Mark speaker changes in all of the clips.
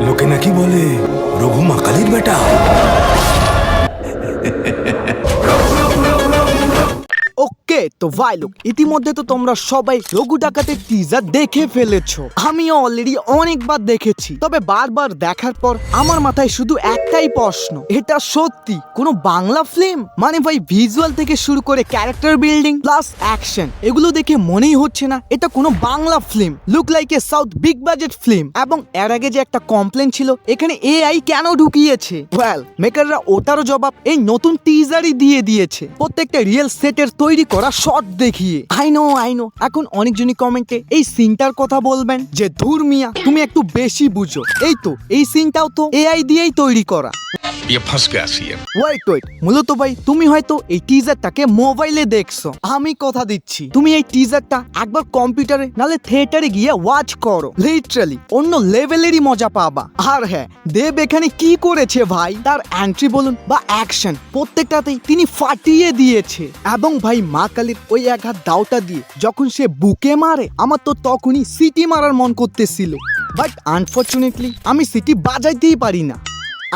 Speaker 1: লোকে নাকি বলে রঘু মাকালির বেটা।
Speaker 2: ওকে তো ভাই লোক, ইতিমধ্যে তো তোমরা সবাই রঘু ডাকাতের টিজার দেখে ফেলেছো। আমিও অলরেডি অনেকবার দেখেছি, তবে বারবার দেখার পর আমার মাথায় শুধু একটাই প্রশ্ন, এটা সত্যি কোনো বাংলা ফিল্ম? মানে ভাই ভিজুয়াল থেকে শুরু করে ক্যারেক্টার বিল্ডিং প্লাস অ্যাকশন, এগুলো দেখে মনেই হচ্ছে না এটা কোনো Bangla film. Look like a south big budget film. এবং এর আগে যে একটা কমপ্লেন ছিল এখানে এআই কেন ঢুকিয়েছে, ওয়েল মেকাররা ওটারও জবাব এই নতুন টিজারই দিয়ে দিয়েছে, প্রত্যেকটা রিয়েল সেটের তৈরি করা শট দেখিয়ে। আই নো এখন অনেকজনই কমেন্টে এই সিনটার কথা বলবেন যে ধুর মিয়া তুমি একটু বেশি বুঝো, এই সিনটাও তো এআই দিয়েই তৈরি করা।
Speaker 3: ये फंस गया सीएम।
Speaker 2: ওয়েট মূলত ভাই তুমি হয়তো এই টিজারটাকে মোবাইলে দেখছো, আমি কথা দিচ্ছি তুমি এই টিজারটা একবার কম্পিউটারে নালে থিয়েটারে গিয়ে ওয়াচ করো, লিটারালি অন্য লেভেলেরই মজা পাবা। আর হ্যাঁ, দেব এখানে কি করেছে ভাই, তার এন্ট্রি বলুন বা অ্যাকশন প্রত্যেকটাতেই তিনি ফাটিয়ে দিয়েছে। এবং ভাই মা কালীর ওই এক হাত দাওটা দিয়ে যখন সে বুকে মারে, আমার তো তখনই সিটি মারার মন করতেছিল, বাট আনফরচুনেটলি আমি সিটি বাজাইতেই পারি না।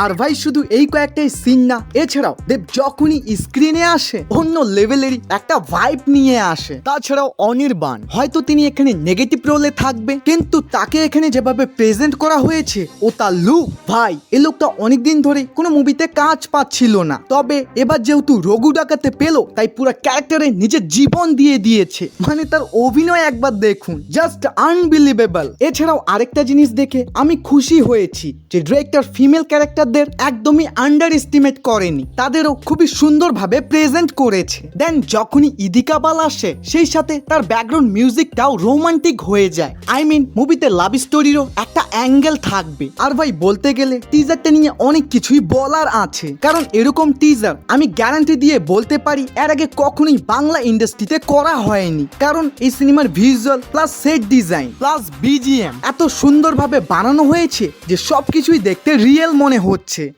Speaker 2: আর ভাই শুধু এই কয়েকটাই সিন না, এছাড়াও দেব যখনই স্ক্রিনে আসে অন্য লেভেলেরই একটা ভাইব নিয়ে আসে। তাছাড়াও অনির্বাণ, হয়তো তিনি এখানে নেগেটিভ রোলে থাকবে, কিন্তু তাকে এখানে যেভাবে প্রেজেন্ট করা হয়েছে ও তার লুক, ভাই এই লোকটা অনেকদিন ধরে কোনো মুভিতে কাজ পাচ্ছিল না, তবে এবার যেহেতু রঘু ডাকাতে পেলো তাই পুরো ক্যারেক্টারে নিজের জীবন দিয়ে দিয়েছে। মানে তার অভিনয় একবার দেখুন, জাস্ট আনবিলিভেবল। এছাড়াও আরেকটা জিনিস দেখে আমি খুশি হয়েছি যে ডিরেক্টর ফিমেল ক্যারেক্টার একদমই আন্ডার এস্টিমেট করেনি, তাদেরও খুবই সুন্দরভাবে প্রেজেন্ট করেছে। দেন যখনই ইদিকা বাল আসে সেই সাথে তার ব্যাকগ্রাউন্ড মিউজিকটাও রোমান্টিক হয়ে যায়। আই মিন মুভিতে লাভ স্টোরিরও একটা অ্যাঙ্গেল থাকবে। আর ভাই বলতে গেলে টিজারটা নিয়ে অনেক কিছুই বলার আছে, কারণ এরকম টিজার আমি গ্যারান্টি দিয়ে বলতে পারি এর আগে কখনোই বাংলা ইন্ডাস্ট্রিতে করা হয়নি, কারণ এই সিনেমার visual plus set design plus BGM এত সুন্দরভাবে বানানো হয়েছে যে সবকিছুই দেখতে রিয়েল মনে হচ্ছে।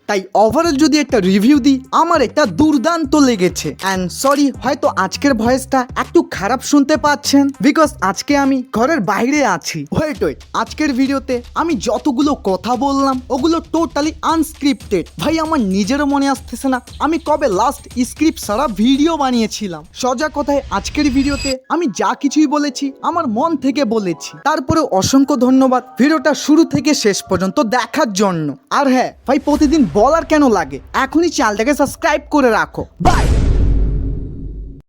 Speaker 2: তাই ওভারঅল যদি একটা রিভিউ দিই, আমার এটা দুর্দান্ত লেগেছে। এন্ড সরি হয়তো আজকের ভয়েসটা একটু খারাপ শুনতে পাচ্ছেন, বিকজ আজকে আমি ঘরের বাইরে আছি। ওয়েট আজকের ভিডিওতে আমি যতগুলো কথা বললাম ওগুলো টোটালি আনস্ক্রিপ্টেড। ভাই আমার নিজেরও মনে আসতেছে না আমি কবে লাস্ট স্ক্রিপ্ট ছাড়া ভিডিও বানিয়েছিলাম। সোজা কথায় আজকের ভিডিওতে আমি যা কিছুই বলেছি আমার মন থেকে বলেছি। তারপরে অসংখ্য ধন্যবাদ ভিডিওটা শুরু থেকে শেষ পর্যন্ত দেখার জন্য। আর হ্যাঁ ভাই প্রতিদিন বলার কেন লাগে, এখনই চ্যানেলটাকে সাবস্ক্রাইব করে রাখো। বাই।